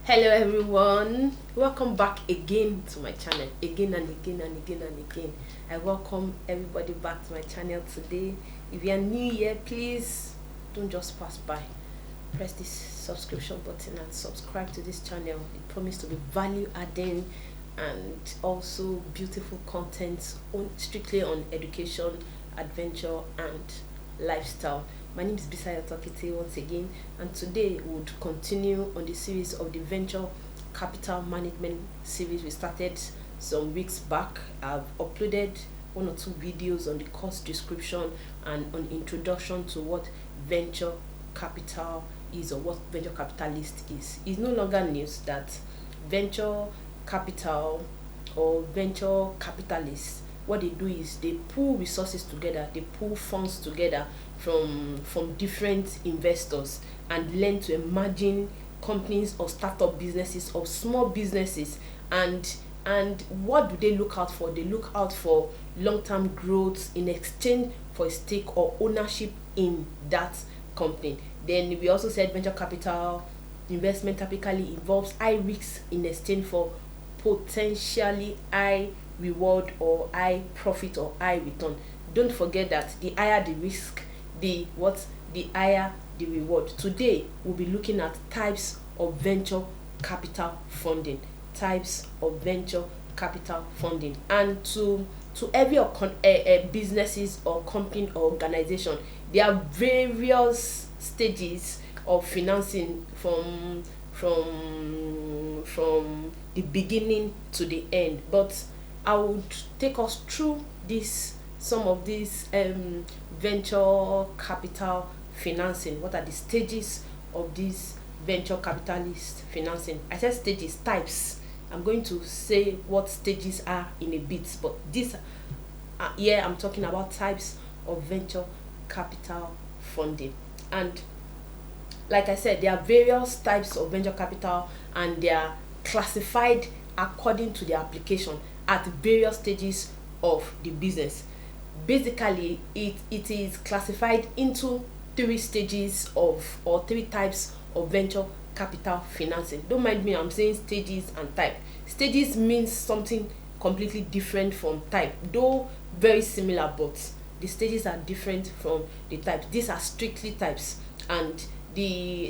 Hello everyone, welcome back again to my channel, again and again and again and again. I welcome everybody back to my channel today. If you are new here, please don't just pass by. Press this subscription button and subscribe to this channel. It promises to be value adding and also beautiful content strictly on education, adventure and lifestyle. My name is Bisayo Tokite once again, and today we would continue on the series of the venture capital management series we started some weeks back. I've uploaded one or two videos on the course description and on introduction to what venture capital is or what venture capitalist is. It's no longer news that venture capital or venture capitalists, what they do is they pool resources together, they pool funds together from different investors and lend to emerging companies or startup businesses or small businesses. And what do they look out for? They look out for long-term growth in exchange for a stake or ownership in that company. Then we also said venture capital investment typically involves high risk in exchange for potentially high reward or high profit or high return. Don't forget that the higher the risk, the higher the reward. Today we'll be looking at types of venture capital funding. Types of venture capital funding. And to every businesses or company or organization, there are various stages of financing from the beginning to the end. But I would take us through some of these venture capital financing. What are the stages of this venture capitalist financing? I said stages, types. I'm going to say what stages are in a bit, but here I'm talking about types of venture capital funding. And like I said, there are various types of venture capital and they are classified according to the application at various stages of the business. Basically, it is classified into three stages or three types of venture capital financing. Don't mind me, I'm saying stages and type. Stages means something completely different from type, though very similar, but the stages are different from the types. These are strictly types, and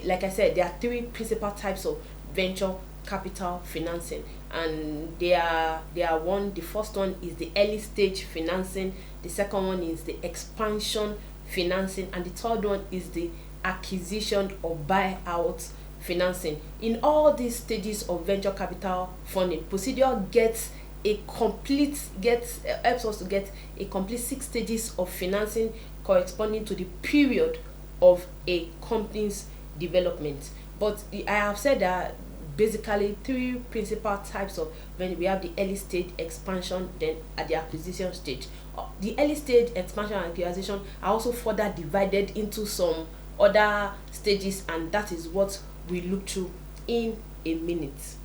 like I said, there are three principal types of venture capital financing, and they are the first one is the early stage financing, the second one is the expansion financing, and the third one is the acquisition or buyout financing. In all these stages of venture capital funding, procedure helps us to get a complete 6 stages of financing corresponding to the period of a company's development. But I have said that basically 3 principal types of when we have the early stage, expansion, then at the acquisition stage. The early stage, expansion and acquisition are also further divided into some other stages, and that is what we look to in a minute.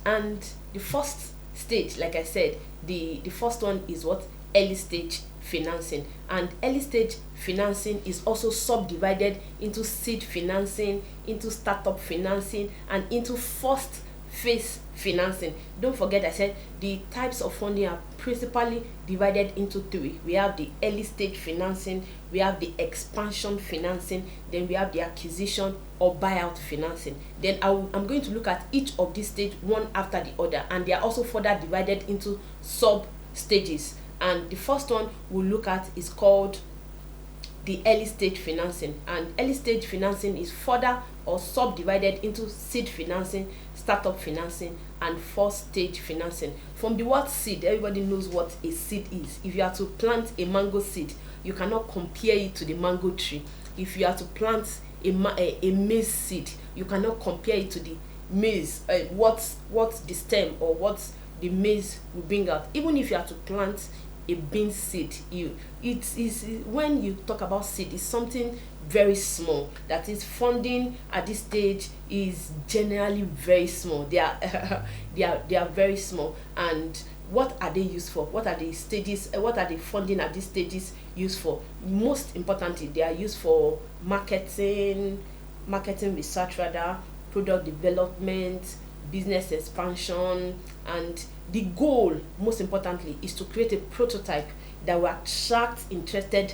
And the first stage, like I said, the first one is what? Early stage financing. And early stage financing is also subdivided into seed financing, into startup financing, and into first phase financing. Don't forget I said the types of funding are principally divided into 3. We have the early stage financing, we have the expansion financing, then we have the acquisition or buyout financing. Then I'm going to look at each of these stages one after the other, and they are also further divided into sub stages. And the first one we'll look at is called the early stage financing, and early stage financing is further or subdivided into seed financing, startup financing, and first stage financing. From the word seed, everybody knows what a seed is. If you are to plant a mango seed, you cannot compare it to the mango tree. If you are to plant a maize seed, you cannot compare it to the maize, what the stem or what the maize will bring out. Even if you are to plant a bean seed, it is, when you talk about seed, it's something very small. That is, funding at this stage is generally very small. They are very small. And what are they used for? What are the stages? What are the funding at these stages used for? Most importantly, they are used for marketing research, rather product development, business expansion, and the goal, most importantly, is to create a prototype that will attract interested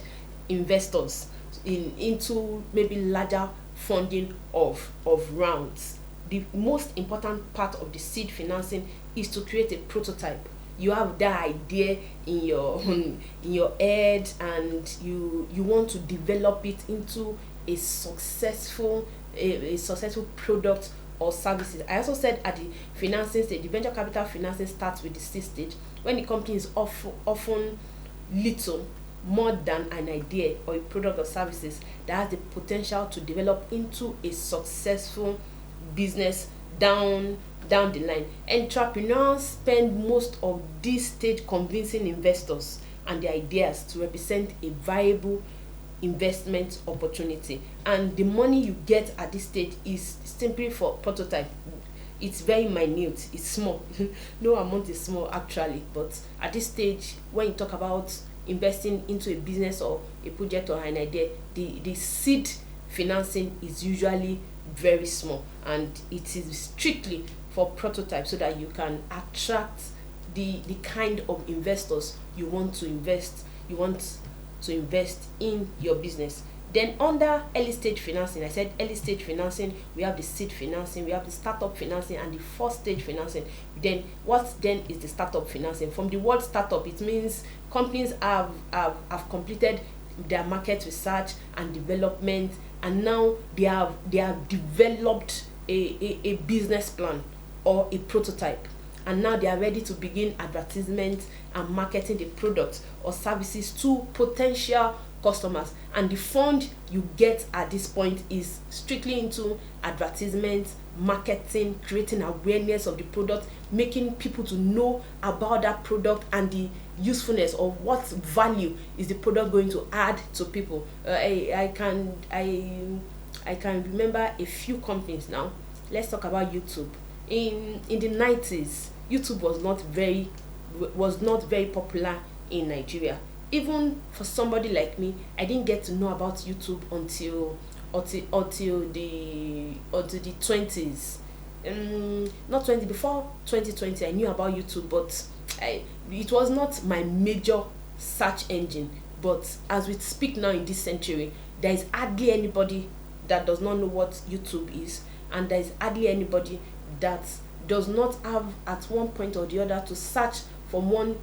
investors into maybe larger funding of rounds. The most important part of the seed financing is to create a prototype. You have that idea in your head, and you want to develop it into a successful product or services. I also said at the financing stage, the venture capital financing starts with the seed stage, when the company is often little more than an idea or a product or services that has the potential to develop into a successful business down the line. Entrepreneurs spend most of this stage convincing investors and their ideas to represent a viable investment opportunity, and the money you get at this stage is simply for prototype. It's very minute, it's small. No amount is small actually, but at this stage, when you talk about investing into a business or a project or an idea, the seed financing is usually very small, and it is strictly for prototype, so that you can attract the kind of investors you want to invest in your business. Then under early stage financing, I said early stage financing, we have the seed financing, we have the startup financing, and the first stage financing. Then what then is the startup financing? From the word startup, it means companies have completed their market research and development, and now they have developed a business plan or a prototype, and now they are ready to begin advertisement and marketing the product or services to potential customers. And the fund you get at this point is strictly into advertisement, marketing, creating awareness of the product, making people to know about that product and the usefulness of what value is the product going to add to people. I can remember a few companies now. Let's talk about YouTube. In the 90s, YouTube was not very popular in Nigeria. Even for somebody like me, I didn't get to know about YouTube until the 20s. Not 20, before 2020 I knew about YouTube, but it was not my major search engine. But as we speak now in this century, there is hardly anybody that does not know what YouTube is, and there is hardly anybody that does not have at one point or the other to search for one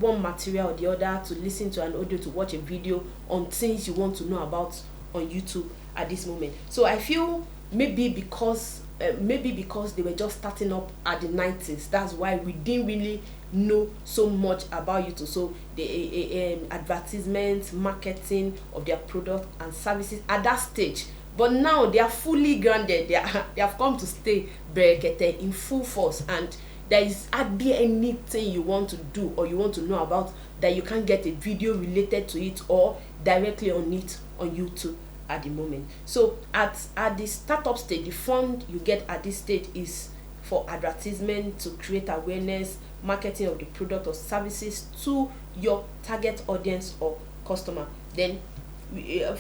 material or the other, to listen to an audio, to watch a video on things you want to know about on YouTube at this moment. So I feel maybe because they were just starting up at the 90s, that's why we didn't really know so much about YouTube. So the advertisement, marketing of their product and services at that stage. But now they are fully grounded. They have come to stay berekete in full force, and there is hardly anything you want to do or you want to know about that you can't get a video related to it or directly on it on YouTube at the moment. So at the startup stage, the fund you get at this stage is for advertisement, to create awareness, marketing of the product or services to your target audience or customer. Then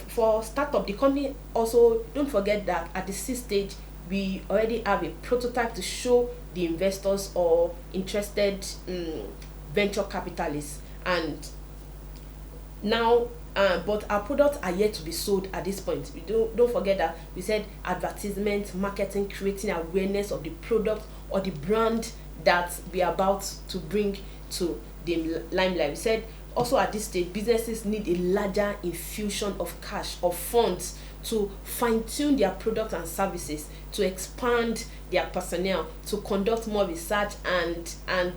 for startup, the company also, don't forget that at the seed stage we already have a prototype to show the investors or interested venture capitalists. And now but our products are yet to be sold at this point. We don't forget that we said advertisement, marketing, creating awareness of the product or the brand that we are about to bring to the limelight. We said also at this stage, businesses need a larger infusion of cash or funds to fine-tune their products and services, to expand their personnel, to conduct more research, and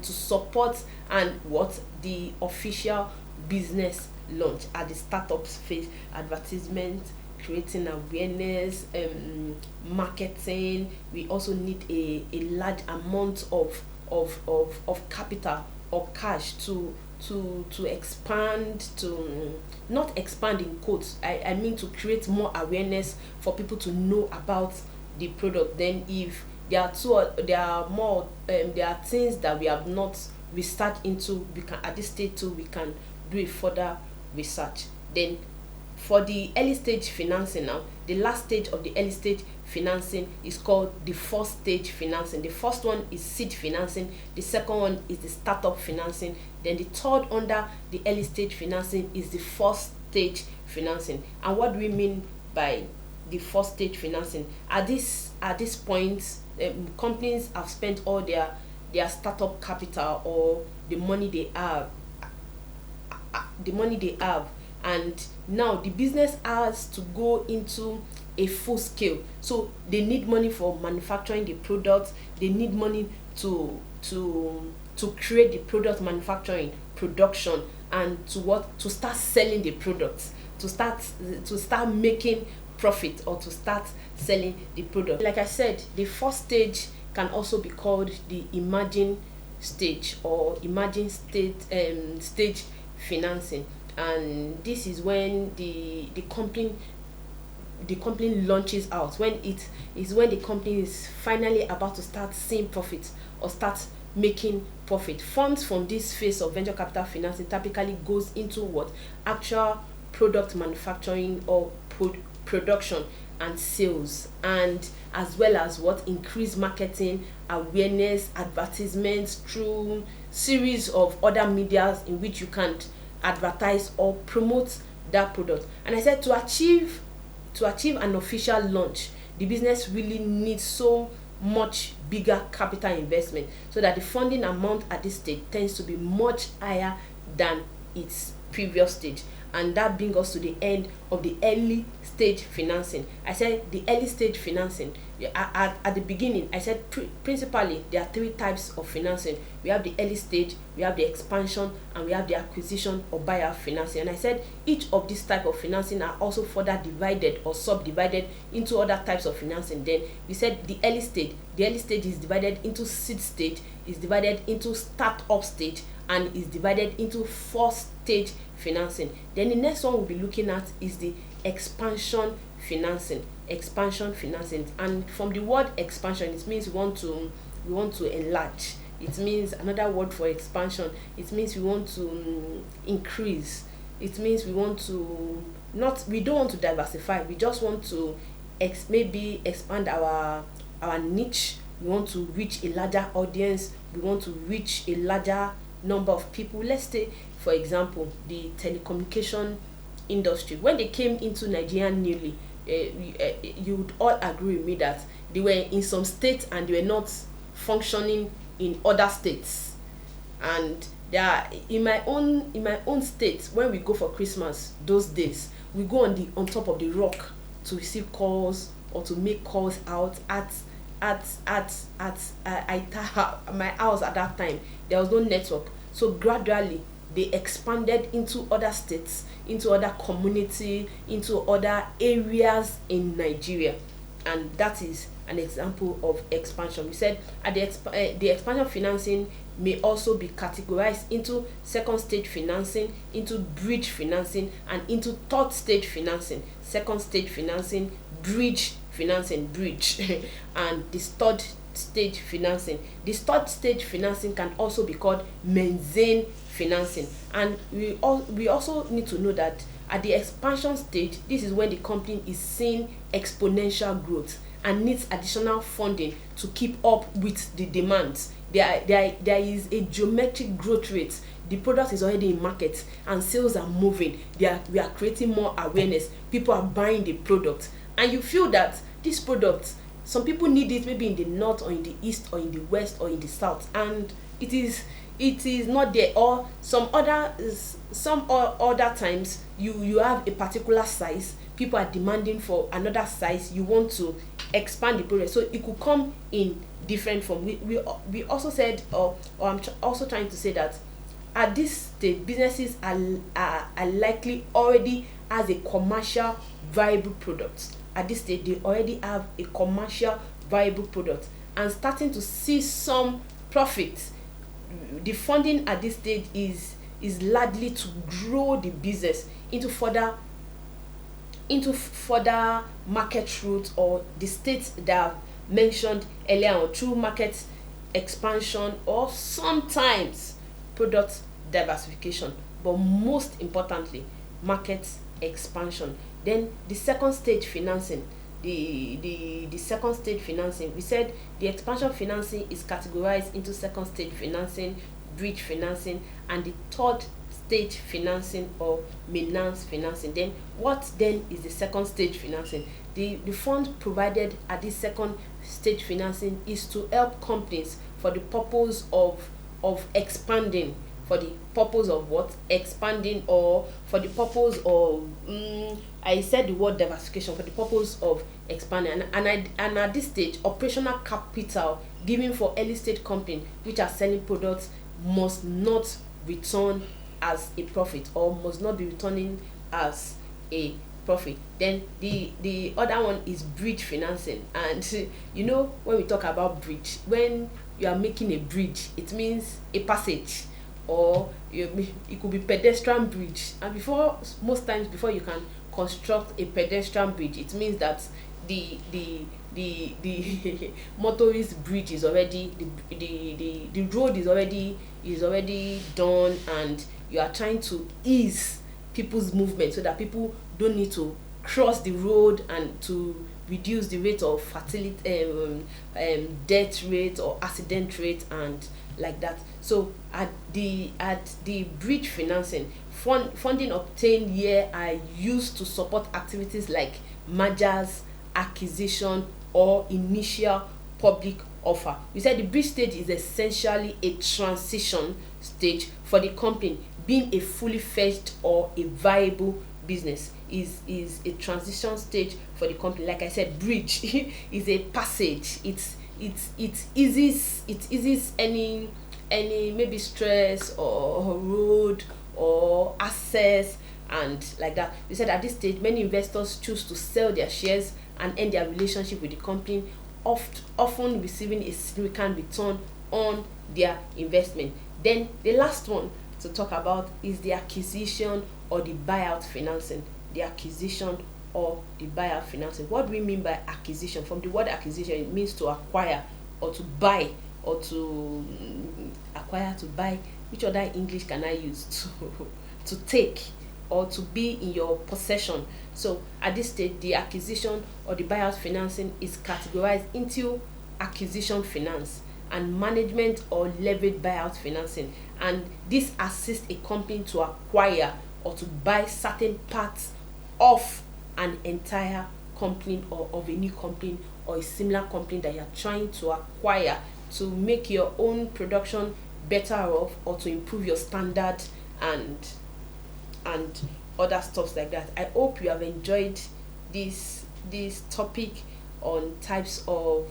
to support the official business launch at the startups phase. Advertisement, creating awareness, marketing. We also need a large amount of capital or cash to expand, to not expand in quotes, I mean to create more awareness for people to know about the product. Then if there are things that we have not researched into, we can at this stage too we can do a further research. Then For the early stage financing now, the last stage of the early stage financing is called the first stage financing. The first one is seed financing, the second one is the startup financing, then the third under the early stage financing is the first stage financing. And what do we mean by the first stage financing? At this point, companies have spent all their startup capital, or the money they have, and now the business has to go into a full scale. So they need money for manufacturing the product, they need money to create the product, manufacturing, production, and to start selling the products, to start making profit, or to start selling the product. Like I said, the first stage can also be called the emerging stage, or emerging stage financing. And this is when the company launches out, when the company is finally about to start seeing profit, or start making profit. Funds from this phase of venture capital financing typically goes into what? Actual product manufacturing, or production and sales, and as well as what? Increased marketing, awareness, advertisements through series of other medias in which you can advertise or promote that product. And I said, to achieve an official launch, the business really needs so much bigger capital investment, so that the funding amount at this stage tends to be much higher than its previous stage. And that brings us to the end of the early stage financing. I said the early stage financing, at the beginning I said principally there are three types of financing. We have the early stage, we have the expansion, and we have the acquisition or buyout financing. And I said each of these type of financing are also further divided or subdivided into other types of financing. Then we said the early stage is divided into seed stage, is divided into startup stage, and is divided into first stage financing. Then the next one we'll be looking at is the expansion financing. And from the word expansion, it means we want to enlarge. It means, another word for expansion, it means we want to increase. It means we don't want to diversify, we just want to maybe expand our niche. We want to reach a larger audience, we want to reach a larger number of people. Let's say, for example, the telecommunication industry. When they came into Nigeria newly, you would all agree with me that they were in some states and they were not functioning in other states. And they are in my own state. When we go for Christmas, those days we go on top of the rock to receive calls or to make calls out at my house. At that time there was no network, so gradually they expanded into other states, into other community, into other areas in Nigeria. And that is an example of expansion. We said the expansion financing may also be categorized into second stage financing, into bridge financing, and into third stage financing. Second stage financing, bridge financing, and the third stage financing. The third stage financing can also be called mezzanine financing. And we also need to know that at the expansion stage, this is when the company is seeing exponential growth and needs additional funding to keep up with the demands. There is a geometric growth rate. The product is already in market and sales are moving. We are creating more awareness. People are buying the product, and you feel that this product, some people need it maybe in the north or in the east or in the west or in the south, and it is not there. Or some other times you have a particular size, people are demanding for another size, you want to expand the product, so it could come in different form. We also said, or I'm also trying to say that at this stage businesses are likely already has a commercial viable product. At this stage they already have a commercial viable product and starting to see some profit. The funding at this stage is largely to grow the business into further market routes, or the states that I've mentioned earlier on, through market expansion or sometimes product diversification, but most importantly market expansion. Then the second stage financing, the second stage financing, we said the expansion financing is categorized into second stage financing, bridge financing, and the third stage financing or maintenance financing. Then what then is the second stage financing? The fund provided at this second stage financing is to help companies for the purpose of expanding, for the purpose of what? Expanding, or for the purpose of I said the word diversification, for the purpose of expanding. And at this stage, operational capital given for early stage company which are selling products must not return as a profit, or must not be returning as a profit. Then the other one is bridge financing. And when we talk about bridge, when you are making a bridge, it means a passage, or it could be pedestrian bridge. And most times before you can construct a pedestrian bridge, it means that the motorist bridge is already, the road is already done, and you are trying to ease people's movement so that people don't need to cross the road, and to reduce the rate of death rate or accident rate and like that. So at the bridge financing, funding obtained here are used to support activities like mergers, acquisition, or initial public offer. We said the bridge stage is essentially a transition stage for the company, being a fully fledged or a viable business is a transition stage for the company. Like I said, bridge is a passage. It eases any maybe stress or road or access and like that. We said at this stage, many investors choose to sell their shares and end their relationship with the company, often receiving a significant return on their investment. Then the last one to talk about is the acquisition or the buyout financing. The acquisition or the buyout financing. What do we mean by acquisition? From the word acquisition, it means to acquire or to buy, or to acquire, to buy. Which other English can I use? To take, or to be in your possession. So at this stage, the acquisition or the buyout financing is categorized into acquisition finance and management or leveraged buyout financing. And this assists a company to acquire or to buy certain parts of an entire company, or of a new company or a similar company that you are trying to acquire, to make your own production better off, or to improve your standard and other stuff like that. I hope you have enjoyed this topic on types of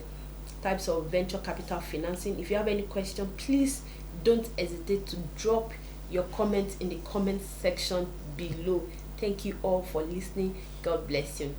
venture capital financing. If you have any question, please don't hesitate to drop your comments in the comment section below. Thank you all for listening. God bless you.